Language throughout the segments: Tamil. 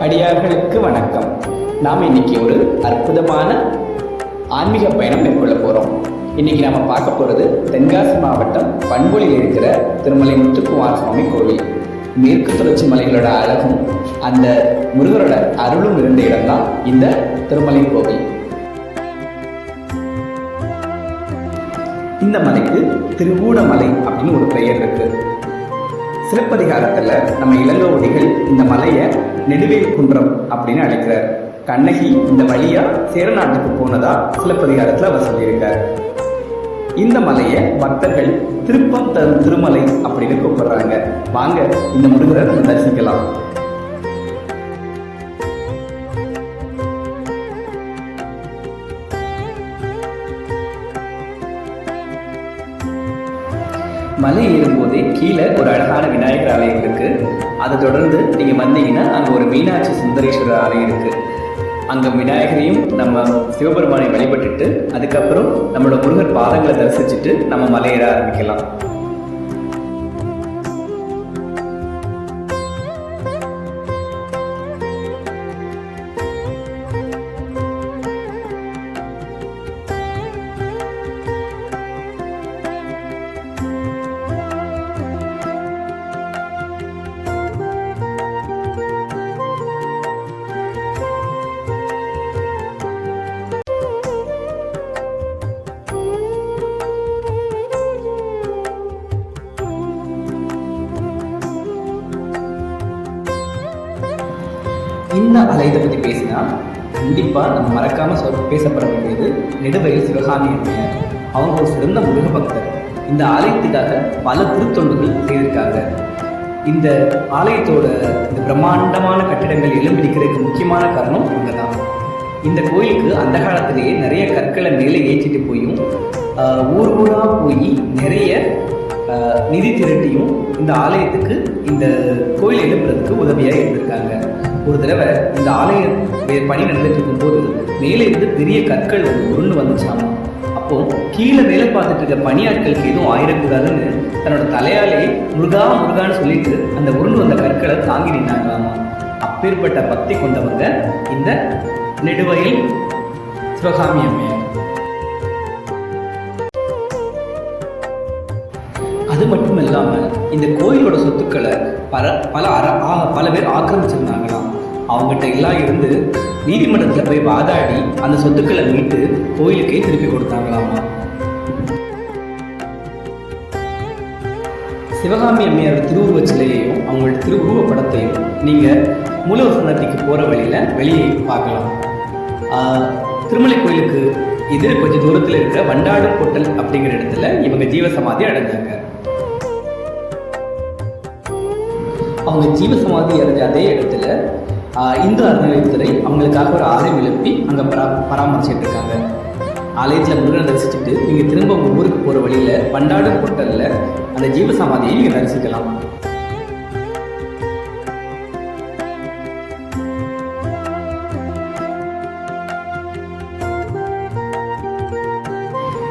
அடியார்களுக்கு வணக்கம். நாம் இன்னைக்கு ஒரு அற்புதமான ஆன்மீக பயணம் மேற்கொள்ள போகிறோம். இன்னைக்கு நாம பார்க்க போகிறது தென்காசி மாவட்டம் பண்பொழியில் இருக்கிற திருமலை முத்துக்குமார சுவாமி கோவில். மேற்கு தொடர்ச்சி மலைகளோட அழகும் அந்த முருகரோட அருளும் இருந்த இடம்தான் இந்த திருமலை கோவில். இந்த மலைக்கு திருவூடமலை அப்படின்னு ஒரு பெயர் இருக்கு. சிலப்பதிகாரத்தில் நம்ம இளங்கோவடிகள் இந்த மலையை நெடுவேல் குன்றம் அப்படின்னு அழைக்கிறார். கண்ணகி இந்த வழியா சேர நாட்டுக்கு போனதா சிலப்பதிகாரத்தில் அவர் சொல்லியிருக்கார். இந்த மலையை பக்தர்கள் திருப்பம் தரும் திருமலை அப்படின்னு கூப்பிடுறாங்க. வாங்க இந்த முருகரை நம்ம தரிசிக்கலாம். மலை ஏறும்போதே கீழே ஒரு அழகான விநாயகர் ஆலயம் இருக்கு. அதை தொடர்ந்து நீங்க வந்தீங்கன்னா அங்க ஒரு மீனாட்சி சுந்தரேஸ்வரர் ஆலயம் இருக்கு. அங்க விநாயகரையும் நம்ம சிவபெருமானை வழிபட்டுட்டு அதுக்கப்புறம் நம்மளோட முருகர் பாதங்களை தரிசிச்சுட்டு நம்ம மலையேற ஆரம்பிக்கலாம். இந்த ஆலயத்தை பற்றி பேசினா கண்டிப்பாக நம்ம மறக்காமல் பேசப்பட வேண்டியது நெடுவயல் சிவகாமி அம்மையார். அவங்க ஒரு சிறந்த முருக பக்தர். இந்த ஆலயத்துக்காக பல திருத்தொண்டுகள் செய்திருக்காங்க. இந்த ஆலயத்தோட இந்த பிரம்மாண்டமான கட்டிடங்கள் எழும்பிடிக்கிறதுக்கு முக்கியமான காரணம் இவங்க தான். இந்த கோயிலுக்கு அந்த காலத்திலேயே நிறைய கற்களை மேலே ஏற்றிட்டு போயும் ஊர் ஊராக போய் நிறைய நிதி திரட்டியும் இந்த ஆலயத்துக்கு இந்த கோயில் எழுப்புறதுக்கு உதவியாக இருந்திருக்காங்க. ஒரு தடவை இந்த ஆலய பணி நடந்துட்டு இருக்கும்போது மேலே இருந்து பெரிய கற்கள் உருண்டு வந்துச்சாமா. அப்போ கீழே வேலை பார்த்துட்டு இருக்க பணியாட்களுக்கு எதுவும் ஆயிடக்கூடாதுன்னு தன்னோட தலையாலே முருகா முருகான்னு சொல்லிட்டு அந்த உருண்டு வந்த கற்களை தாங்கி நின்னாங்களாமா. அப்பேற்பட்ட பக்தி கொண்டவங்க இந்த நெடுவயல் சிவகாமி அம்மையார். அது மட்டும் இல்லாமல் இந்த கோயிலோட சொத்துக்களை பல பேர் ஆக்கிரமிச்சிருந்தாங்களாம். அவங்ககிட்ட எல்லாம் இருந்து நீதிமன்றத்தில் போய் வாதாடி அந்த சொத்துக்களை மீட்டு கோயிலுக்கே திருப்பி கொடுத்தாங்களாமா. சிவகாமி அம்மையாரோட திருவுருவ சிலையையும் அவங்களோட திருவுருவ படத்தையும் நீங்கள் மூலவசனத்துக்கு போகிற வழியில் வெளியே பார்க்கலாம். திருமலை கோயிலுக்கு எதிர் கொஞ்சம் தூரத்தில் இருக்கிற வண்டாடு பொட்டல் அப்படிங்கிற இடத்துல இவங்க ஜீவசமாதி அடைஞ்சாங்க. அவங்க ஜீவசமாதி அடைஞ்ச அதே இடத்துல இந்து அறநிலையத்துறை அவங்களுக்காக ஒரு ஆலயம் எழுப்பி அங்கே பராமரிச்சுட்டு இருக்காங்க. ஆலயத்தில் முருகனை தரிசிச்சுட்டு நீங்கள் திரும்ப உங்கள் ஊருக்கு போகிற வழியில் வண்டாடு பொட்டலில் அந்த ஜீவசமாதியை நீங்கள் தரிசிக்கலாம்.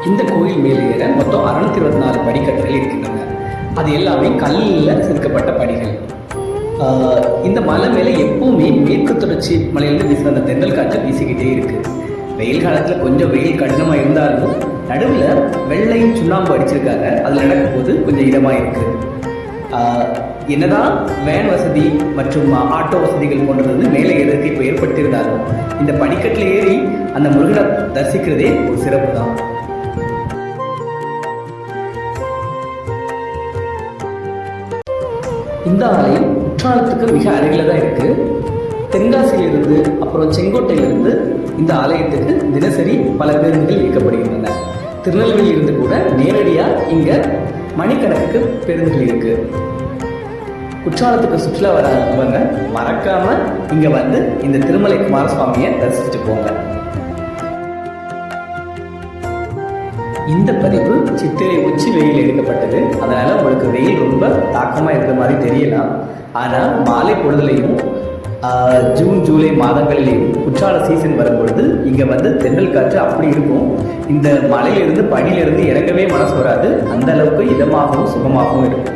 இந்த கோயில் மேலே ஏற மொத்தம் 624 படிக்கட்டுகள் இருக்கின்றன. அது எல்லாமே கல்லில் செதுக்கப்பட்ட படிகள். இந்த மலை மேலே எப்பவுமே மேற்கு தொடர்ச்சி மலையிலிருந்து வீசுகிற அந்த தென்றல் காற்று வீசிக்கிட்டே இருக்கு. வெயில் காலத்தில் கொஞ்சம் வெயில் கடினமாக இருந்தாலும் நடுவில் வெள்ளையும் சுண்ணாம்பு அடிச்சிருக்காங்க. அதில் நடக்கும்போது கொஞ்சம் இதமாக இருக்கு. என்னதான் வேன் வசதி மற்றும் ஆட்டோ வசதிகள் போன்றது மேலே ஏறதுக்கு இப்போ ஏற்பட்டிருந்தாலும் இந்த படிக்கட்டில் ஏறி அந்த முருகனை தரிசிக்கிறதே ஒரு சிறப்பு தான். இந்த ஆலயம் குற்றாலத்துக்கு மிக அருகில் தான் இருக்குது. தென்காசியிலிருந்து அப்புறம் செங்கோட்டையிலிருந்து இந்த ஆலயத்துக்கு தினசரி பல பேருந்துகள் இயக்கப்படுகின்றன. திருநெல்வேலியிலிருந்து கூட நேரடியாக இங்கே மணிக்கணக்குக்கு பேருந்துகள் இருக்குது. குற்றாலத்துக்கு சுற்றுலா வரவங்க மறக்காமல் இங்கே வந்து இந்த திருமலை குமாரசுவாமியை தரிசிச்சுட்டு போங்க. இந்த பதிவு சித்திரை உச்சி வெயில் எடுக்கப்பட்டது. அதனால் உங்களுக்கு வெயில் ரொம்ப தாக்கமாக இருக்கிற மாதிரி தெரியலாம். ஆனால் மாலை பொழுதுலையும் ஜூன் ஜூலை மாதங்களிலேயும் குற்றால சீசன் வரும்பொழுது இங்கே வந்து தென்றல் காற்று அப்படி இருக்கும். இந்த மலையிலிருந்து பனியிலிருந்து இறங்கவே மனசு வராது. அந்த அளவுக்கு இதமாகவும் சுகமாகவும் இருக்கும்.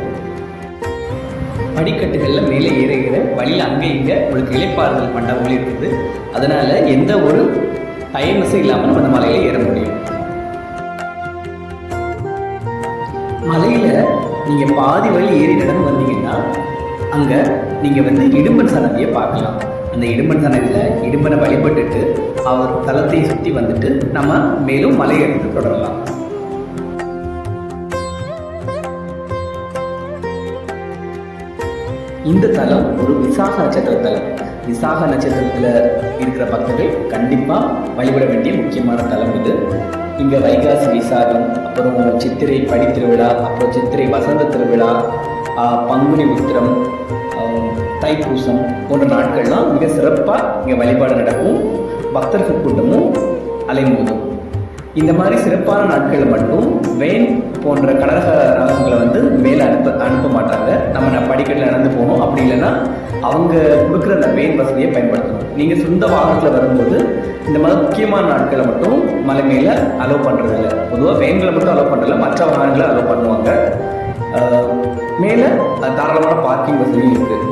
படிக்கட்டுகளில் மேலே ஏறுகிற வழியில் அங்கே இங்கே உங்களுக்கு இளைப்பாறுதல் மண்டபங்கள் இருக்குது. அதனால் எந்த ஒரு டைம்ஸும் இல்லாமல் நம்ம அந்த மலையில் ஏற முடியும். மலையில் நீங்கள் பாதி வழி ஏறி நடந்து வந்தீங்கன்னா அங்கே நீங்கள் வந்து இடும்பன் சன்னதியை பார்க்கலாம். அந்த இடும்பன் சன்னதியில் இடும்பனை வழிபட்டுட்டு அவர் தலத்தை சுற்றி வந்துட்டு நம்ம மேலும் மலையேறி தொடரலாம். இந்த தலம் ஒரு விசாக நட்சத்திர தலம். விசாக நட்சத்திரத்தில் இருக்கிற பக்தர்கள் கண்டிப்பாக வழிபட வேண்டிய முக்கியமான தலம் இது. இங்கே வைகாசி விசாகம், அப்புறம் சித்திரை படி திருவிழா, அப்புறம் சித்திரை வசந்த திருவிழா, பங்குனி உத்திரம், தைப்பூசம் போன்ற நாட்கள்லாம் மிக சிறப்பாக இங்கே வழிபாடு நடக்கும். பக்தர்கள் கூட்டமும் அலைமோதும். இந்த மாதிரி சிறப்பான நாட்களில் மட்டும் வேன் போன்ற கடக ரகங்களை வந்து மேலே அனுப்ப மாட்டாங்க. நம்ம படிக்கட்டில் நடந்து போகணும். அப்படி இல்லைன்னா அவங்க கொடுக்குற அந்த வேன் வசதியை பயன்படுத்தணும். நீங்கள் சொந்த வாகனத்தில் வரும்போது இந்த மாதிரி முக்கியமான நாட்களை மட்டும் மலை மேலே அலோவ் பண்ணுறதில்ல. பொதுவாக வேன்களை மட்டும் அலோவ் பண்ணுறதில்ல, மற்ற வாகனங்களை அலோவ் பண்ணுவாங்க. மேலே தாராளமான பார்க்கிங் வசதியும் இருக்குது.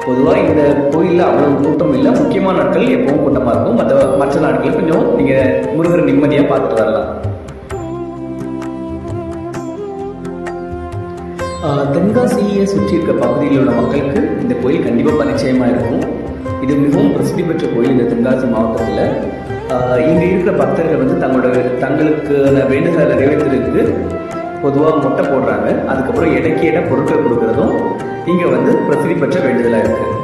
பொதுவாக இந்த கோயிலில் அவ்வளோ கூட்டம் இல்லை. முக்கியமான நாட்கள் எப்பவும் கூட்டமாக இருக்கும். மற்ற நாட்கள் கொஞ்சம் நீங்கள் முருகரை நிம்மதியாக பார்த்துட்டு வரலாம். தென்காசியை சுற்றி இருக்க பகுதியில் உள்ள மக்களுக்கு இந்த கோயில் கண்டிப்பாக பரிச்சயமாக இருக்கும். இது மிகவும் பிரசித்தி பெற்ற கோயில் இந்த தென்காசி மாவட்டத்தில். இங்கே இருக்கிற பக்தர்கள் வந்து தங்களுக்கு வேண்டுதலை நிறைவேற்றுறதுக்கு பொதுவாக மொட்டை போடுறாங்க. அதுக்கப்புறம் எடைக்கு எடை பொருட்கள் கொடுக்கறதும் இங்கே வந்து பிரசித்தி பெற்ற வேண்டுதலாக இருக்குது.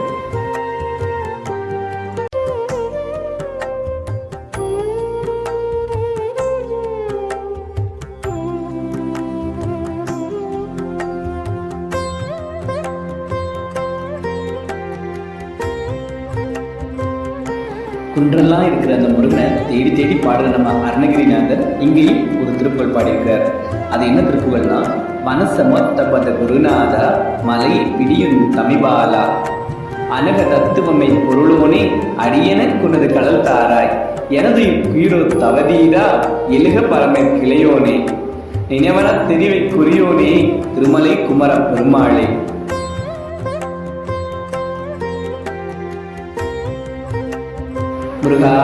குன்றெல்லாம் இருக்கிற அந்த முருகனை தேடி தேடி பாடுற நம்ம அருணகிரிநாதர் இங்கேயும் ஒரு திருப்புகழ் பாடியிருக்கார். அது என்ன திருப்புகழ்னா, மனசமொத்த பத குருநாதா மலை பிடியும் தமிபாலா அனக தத்துவமை பொருளோனே அடியன குனது கடல் தாராய் எனது உயிரோ தவதீரா எழுக பரமை கிளையோனே நினைவன தெரிவை குறியோனே திருமலை குமர பெருமாளே. முருகா,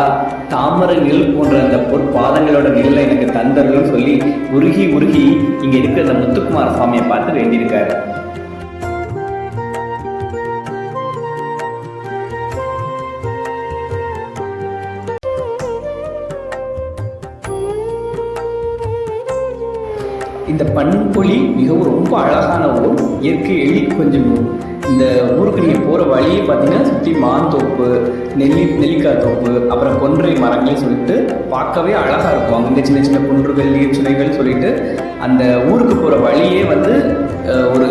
தாமரை நிழல் போன்ற அந்த பொற்பாதங்களோட நிழலை எனக்கு தந்தர்களும் சொல்லி உருகி உருகி இங்க இருக்கிற அந்த முத்துக்குமார சுவாமியை பார்த்து வேண்டியிருக்காரு. இந்த பண்பொழி மிகவும் ரொம்ப அழகான ஊர். இயற்கை எழில் கொஞ்சம் இந்த ஊருக்கு நீங்கள் போகிற வழியே பார்த்தீங்கன்னா சுற்றி மாந்தோப்பு, நெல்லிக்காய் தோப்பு, அப்புறம் கொன்றை மரங்கள்னு சொல்லிட்டு பார்க்கவே அழகாக இருக்கும். அங்கே சின்ன சின்ன குன்றுகள், நீர்ச்சுனைகள் சொல்லிட்டு அந்த ஊருக்கு போகிற வழியே வந்து ஒரு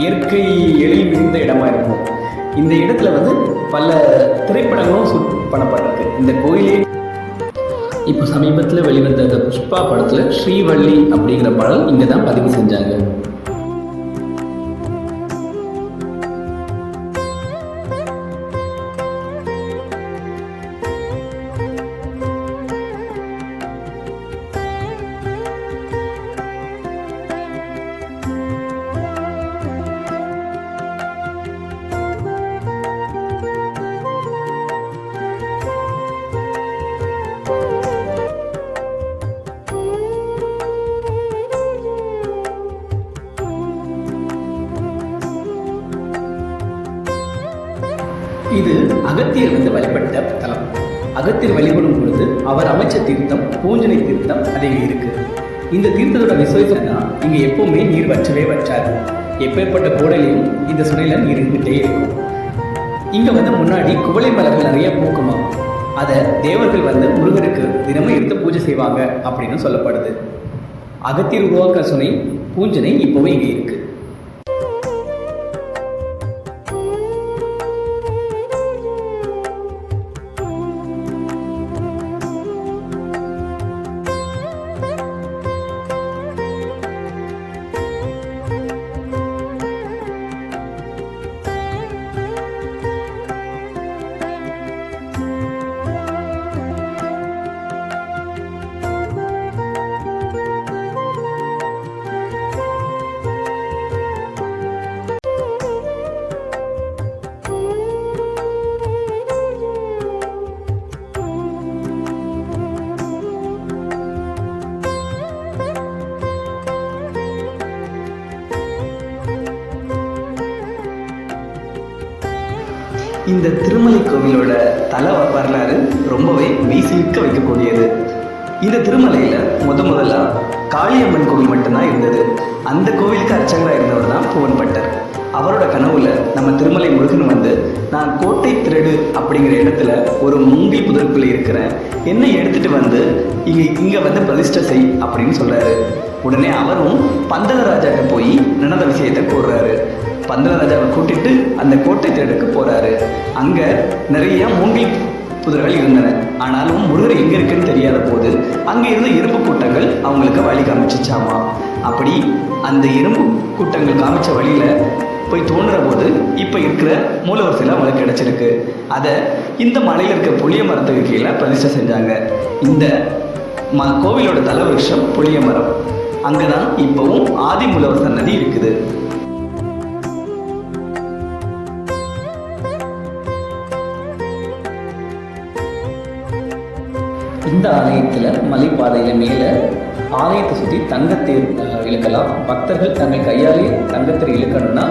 இயற்கை எழில் மிகுந்த இடமா இருக்கும். இந்த இடத்துல வந்து பல திரைப்படங்களும் ஷூட் பண்ணப்பட்டிருக்கு. இந்த கோயிலே இப்போ சமீபத்தில் வெளிவந்த அந்த புஷ்பா படத்தில் ஸ்ரீவள்ளி அப்படிங்கிற பாடல் இங்கே தான் பதிவு செஞ்சாங்க. இது அகத்தியர் வந்து வழிபட்ட தலம். அகத்தியர் வழிபடும் பொழுது அவர் அமைச்ச தீர்த்தம் பூஞ்சனை தீர்த்தம் அது இருக்கு. இந்த தீர்த்தத்தோட விசேஷம்னா இங்க எப்பவுமே நீர் வற்றவே வற்றாது. எப்பேற்பட்ட கோடையிலையும் இந்த சுனையில நீர் இருந்துகிட்டே இருக்கும். இங்க வந்து முன்னாடி குவளை மலர்கள் நிறைய பூக்குமா, அதை தேவர்கள் வந்து முருகருக்கு தினமும் எடுத்து பூஜை செய்வாங்க அப்படின்னு சொல்லப்படுது. அகத்தியர் உருவாக்க சுனை பூஞ்சனை இப்போவே இங்க இருக்கு. இந்த திருமலை கோவிலோட தல வரலாறு ரொம்பவே மெய்சிலிர்க்க வைக்கக்கூடியது. இந்த திருமலையில் முதல்ல காளியம்மன் கோவில் மட்டும்தான் இருந்தது. அந்த கோவிலுக்கு அர்ச்சகராக இருந்தவர் தான் புவன்பட்டர். அவரோட கனவுல நம்ம திருமலை முருகன் வந்து, நான் கோட்டை திருடு அப்படிங்கிற இடத்துல ஒரு மூங்கில் புதருக்குள்ளே இருக்கிறேன், என்னை எடுத்துட்டு வந்து இங்கே வந்து பிரதிஷ்டை செய் அப்படின்னு சொல்றாரு. உடனே அவரும் பந்தலராஜாட்ட போய் நடந்த விஷயத்தை கூறுறாரு. பந்தலராஜாவை கூட்டிட்டு அந்த கோட்டை திருடுக்கு போறாரு. அங்க நிறைய மூங்கில் புதர்கள் இருந்தன. ஆனாலும் முருகர் எங்க இருக்குன்னு தெரியாத போது அங்க இருந்த எறும்பு கூட்டங்கள் அவங்களுக்கு வழி காமிச்சிச்சாமா. அப்படி அந்த எறும்பு கூட்டங்கள் காமிச்ச வழியில போய் தோன்ற போது இப்ப இருக்கிற மூலவர் சிலை அவங்களுக்கு கிடைச்சிருக்கு. அதை இந்த மலையில இருக்க புளிய மரத்துக்கு கீழே பிரதிஷ்டை செஞ்சாங்க. இந்த கோவிலோட தலவிருஷம் புளிய மரம். அங்கதான் இப்பவும் ஆதி மூலவர் சன்னதி இருக்குது. இந்த ஆலயத்தில் மலைப்பாதையில் மேலே ஆலயத்தை சுற்றி தங்கத்தேர் இழுக்கலாம். பக்தர்கள் தங்கள் கையாலே தங்கத்தேர் இழுக்கணும்னா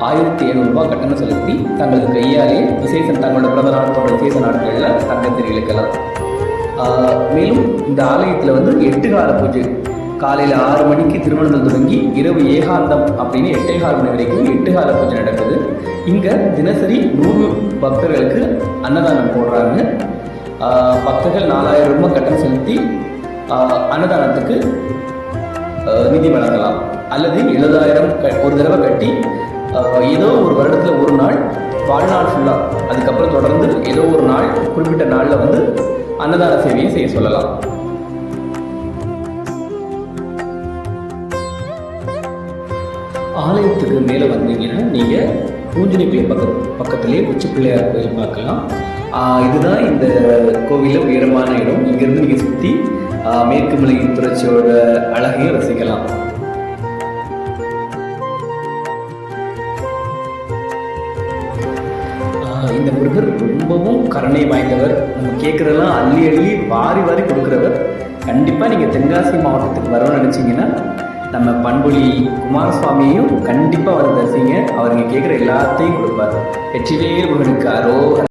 1700 ரூபாய் கட்டணம் செலுத்தி தங்களது கையாலே தங்களோட பிறந்த நாட்டோட விசேஷ நாட்களில் தங்கத்தேர் இழுக்கலாம். மேலும் இந்த ஆலயத்தில் வந்து 8 கால பூஜை, காலையில் 6 மணிக்கு திருமணங்கள் தொடங்கி இரவு ஏகாந்தம் அப்படின்னு 8:15 மணி வரைக்கும் 8 கால பூஜை நடக்குது. இங்கே தினசரி 100 பக்தர்களுக்கு அன்னதானம் போடுறாங்க. பக்தர்கள் 4000 ரூபாய் கட்டணம் செலுத்தி அன்னதானத்துக்கு நிதி வழங்கலாம். அல்லது 70,000 ஒரு தடவை கட்டி ஏதோ ஒரு வருடத்தில் ஒரு நாள் வாழ்நாள் ஃபுல்லாக, அதுக்கப்புறம் தொடர்ந்து ஏதோ ஒரு நாள் குறிப்பிட்ட நாளில் வந்து அன்னதான சேவையை செய்ய சொல்லலாம். ஆலயத்துக்கு மேலே வந்தீங்கன்னா நீங்கள் பூஞ்சனிக்குள்ள பக்கத்திலே உச்சி பிள்ளையார் கோயில் பார்க்கலாம். இதுதான் இந்த கோவிலில் உயரமான இடம். இங்கேருந்து நீங்கள் சுற்றி மேற்கு மலை தொடர்ச்சியோட அழகையும் ரசிக்கலாம். இந்த முருகர் ரொம்பவும் கருணை வாய்ந்தவர். நம்ம கேட்குறதெல்லாம் அள்ளி அள்ளி வாரி வாரி கொடுக்குறவர். கண்டிப்பாக நீங்கள் தென்காசி மாவட்டத்துக்கு வரணும்னு நினச்சிங்கன்னா நம்ம பண்புலி குமாரசுவாமியையும் கண்டிப்பாக அவர் தரிசிங்க. அவருக்கு கேட்குற எல்லாத்தையும் கொடுப்பார். வெற்றிவேல் முருகனுக்கு அரோகரா.